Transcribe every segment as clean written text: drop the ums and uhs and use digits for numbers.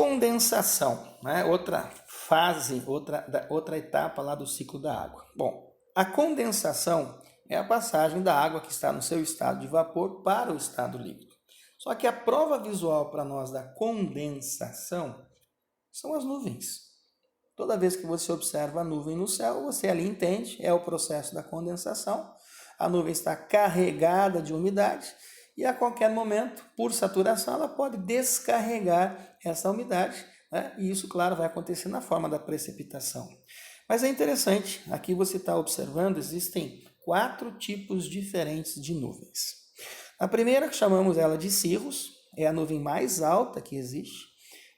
condensação, né? Outra fase, outra etapa lá do ciclo da água. Bom, a condensação é a passagem da água que está no seu estado de vapor para o estado líquido. Só que a prova visual para nós da condensação são as nuvens. Toda vez que você observa a nuvem no céu, você ali entende, é o processo da condensação. A nuvem está carregada de umidade e a qualquer momento, por saturação, ela pode descarregar essa umidade, né? E isso, claro, vai acontecer na forma da precipitação. Mas é interessante, aqui você está observando, existem 4 tipos diferentes de nuvens. A primeira, que chamamos ela de cirrus, é a nuvem mais alta que existe.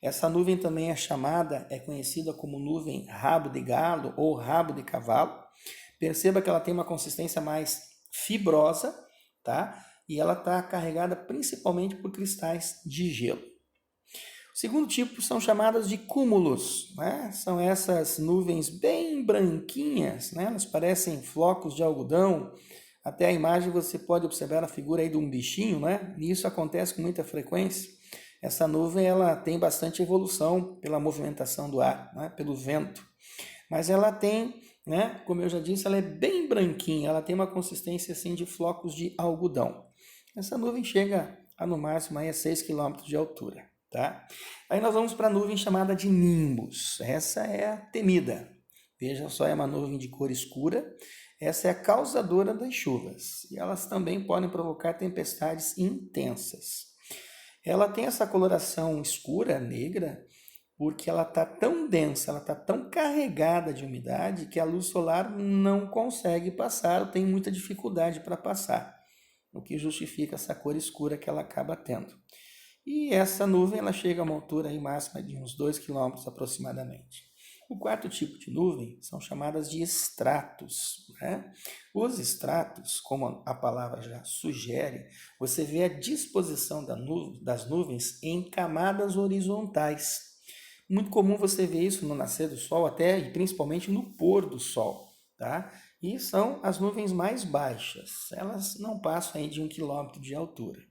Essa nuvem também é conhecida como nuvem rabo de galo ou rabo de cavalo. Perceba que ela tem uma consistência mais fibrosa, tá? E ela está carregada principalmente por cristais de gelo. O segundo tipo são chamadas de cúmulos, né? São essas nuvens bem branquinhas, né? Elas parecem flocos de algodão. Até a imagem você pode observar a figura aí de um bichinho, né? E isso acontece com muita frequência. Essa nuvem ela tem bastante evolução pela movimentação do ar, né? Pelo vento. Mas ela tem, né? Como eu já disse, ela é bem branquinha, ela tem uma consistência assim de flocos de algodão. Essa nuvem chega a no máximo aí a 6 km de altura, tá? Aí nós vamos para a nuvem chamada de nimbus. Essa é a temida. Veja só, é uma nuvem de cor escura. Essa é a causadora das chuvas. E elas também podem provocar tempestades intensas. Ela tem essa coloração escura, negra, porque ela está tão densa, ela está tão carregada de umidade que a luz solar não consegue passar, ou tem muita dificuldade para passar, o que justifica essa cor escura que ela acaba tendo. E essa nuvem ela chega a uma altura aí máxima de uns 2 km aproximadamente. O quarto tipo de nuvem são chamadas de estratos, né? Os estratos, como a palavra já sugere, você vê a disposição das nuvens em camadas horizontais. Muito comum você ver isso no nascer do sol até e principalmente no pôr do sol, tá? E são as nuvens mais baixas, elas não passam aí de 1 km de altura.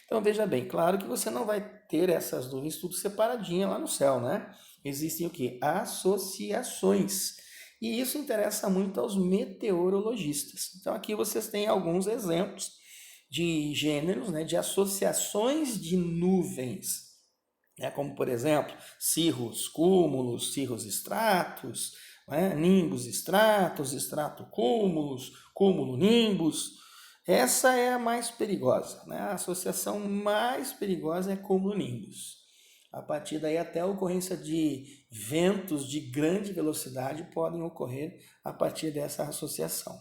Então veja bem, claro que você não vai ter essas nuvens tudo separadinha lá no céu, né? Existem o quê? Associações. E isso interessa muito aos meteorologistas. Então aqui vocês têm alguns exemplos de gêneros, né, de associações de nuvens, né, como por exemplo, cirrus cúmulos, cirrus estratos, né, nimbus estratos, estrato cúmulos, cúmulo nimbus. Essa é a mais perigosa, né? A associação mais perigosa é cumulonimbus. A partir daí até a ocorrência de ventos de grande velocidade podem ocorrer a partir dessa associação.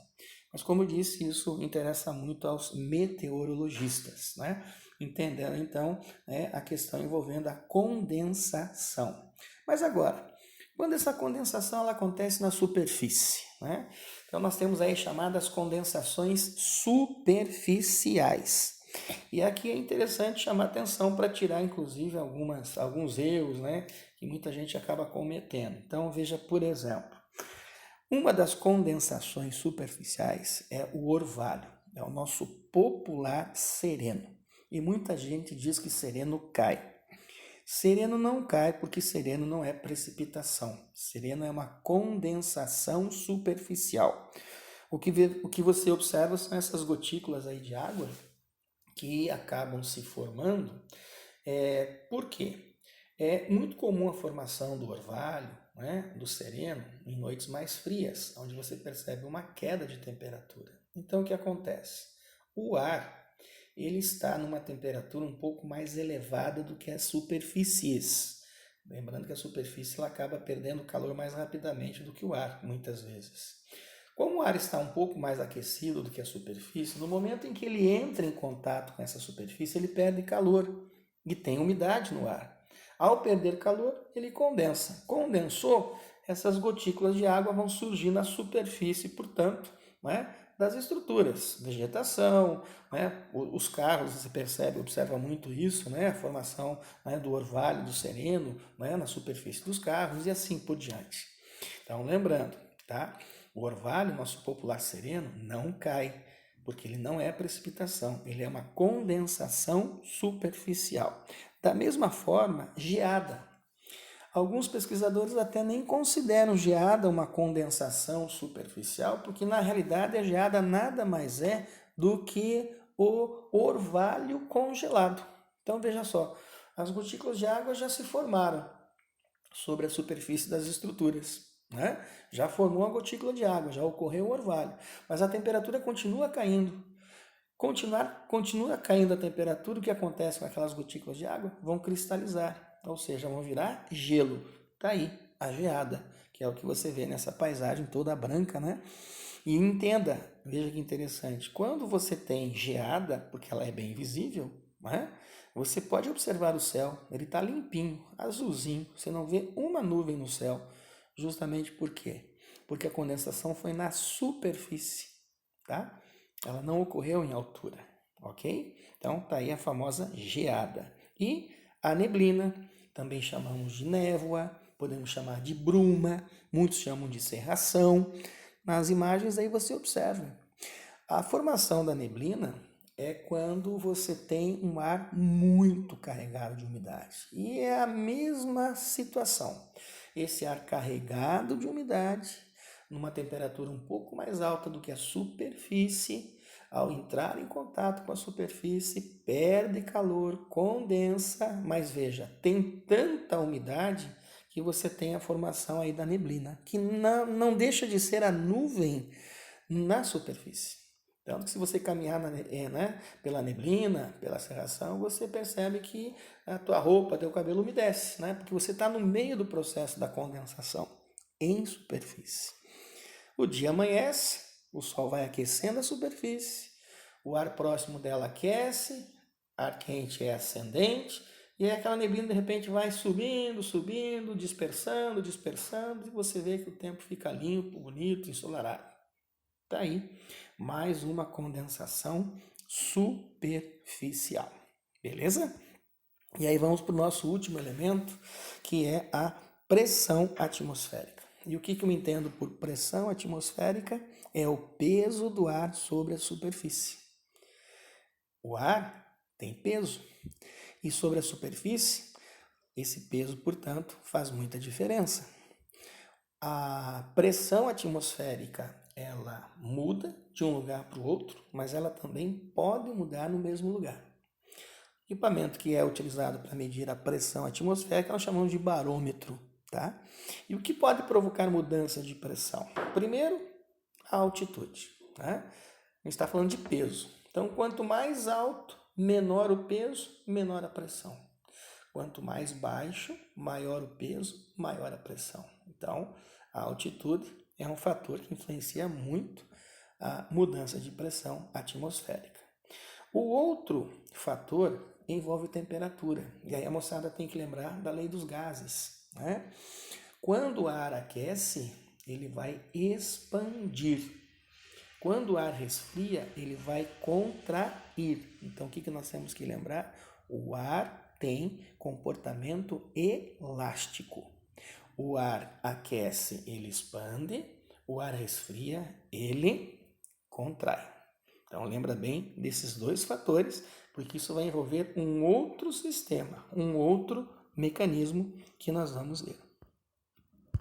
Mas como eu disse, isso interessa muito aos meteorologistas, né? Entendendo então, né, a questão envolvendo a condensação. Mas agora, quando essa condensação ela acontece na superfície, né? Então nós temos aí chamadas condensações superficiais. E aqui é interessante chamar atenção para tirar inclusive alguns erros, né, que muita gente acaba cometendo. Então veja, por exemplo, uma das condensações superficiais é o orvalho, é o nosso popular sereno. E muita gente diz que sereno cai. Sereno não cai porque sereno não é precipitação. Sereno é uma condensação superficial. O que você observa são essas gotículas aí de água que acabam se formando. Por quê? É muito comum a formação do orvalho, né, do sereno, em noites mais frias, onde você percebe uma queda de temperatura. Então, o que acontece? O ar ele está numa temperatura um pouco mais elevada do que as superfícies. Lembrando que a superfície ela acaba perdendo calor mais rapidamente do que o ar, muitas vezes. Como o ar está um pouco mais aquecido do que a superfície, no momento em que ele entra em contato com essa superfície, ele perde calor e tem umidade no ar. Ao perder calor, ele condensa. Condensou, essas gotículas de água vão surgir na superfície, portanto, né, das estruturas, vegetação, né, os carros, você observa muito isso, né, a formação, né, do orvalho, do sereno, né, na superfície dos carros e assim por diante. Então, lembrando, tá? O orvalho, nosso popular sereno, não cai, porque ele não é precipitação, ele é uma condensação superficial. Da mesma forma, geada. Alguns pesquisadores até nem consideram geada uma condensação superficial, porque na realidade a geada nada mais é do que o orvalho congelado. Então veja só, as gotículas de água já se formaram sobre a superfície das estruturas, né? Já formou a gotícula de água, já ocorreu o orvalho, mas a temperatura continua caindo. Continua caindo a temperatura, o que acontece com aquelas gotículas de água? Vão cristalizar, ou seja, vão virar gelo. Está aí a geada, que é o que você vê nessa paisagem toda branca, né? E entenda, veja que interessante, quando você tem geada, porque ela é bem visível, né? Você pode observar o céu, ele está limpinho, azulzinho, você não vê uma nuvem no céu, justamente por quê? Porque a condensação foi na superfície, tá? Ela não ocorreu em altura, ok? Então tá aí a famosa geada. E a neblina, também chamamos de névoa, podemos chamar de bruma, muitos chamam de cerração. Nas imagens aí você observa. A formação da neblina é quando você tem um ar muito carregado de umidade. E é a mesma situação. Esse ar carregado de umidade, numa temperatura um pouco mais alta do que a superfície, ao entrar em contato com a superfície, perde calor, condensa, mas veja, tem tanta umidade que você tem a formação aí da neblina, que não deixa de ser a nuvem na superfície. Tanto que se você caminhar pela neblina, pela cerração, você percebe que a tua roupa, teu cabelo umedece, né? Porque você está no meio do processo da condensação em superfície. O dia amanhece, o sol vai aquecendo a superfície, o ar próximo dela aquece, ar quente é ascendente, e aí aquela neblina de repente vai subindo, subindo, dispersando, dispersando, e você vê que o tempo fica limpo, bonito, ensolarado. Está aí mais uma condensação superficial, beleza? E aí vamos para o nosso último elemento, que é a pressão atmosférica. E o que eu entendo por pressão atmosférica? É o peso do ar sobre a superfície. O ar tem peso, e sobre a superfície, esse peso, portanto, faz muita diferença. A pressão atmosférica, ela muda de um lugar para o outro, mas ela também pode mudar no mesmo lugar. O equipamento que é utilizado para medir a pressão atmosférica nós chamamos de barômetro, tá? E o que pode provocar mudança de pressão? Primeiro, a altitude, tá? A gente está falando de peso. Então, quanto mais alto, menor o peso, menor a pressão. Quanto mais baixo, maior o peso, maior a pressão. Então, a altitude é um fator que influencia muito a mudança de pressão atmosférica. O outro fator envolve temperatura. E aí a moçada tem que lembrar da lei dos gases, né? Quando o ar aquece, ele vai expandir. Quando o ar resfria, ele vai contrair. Então, o que nós temos que lembrar? O ar tem comportamento elástico. O ar aquece, ele expande. O ar resfria, ele contrai. Então, lembra bem desses dois fatores, porque isso vai envolver um outro sistema, um outro mecanismo que nós vamos ler.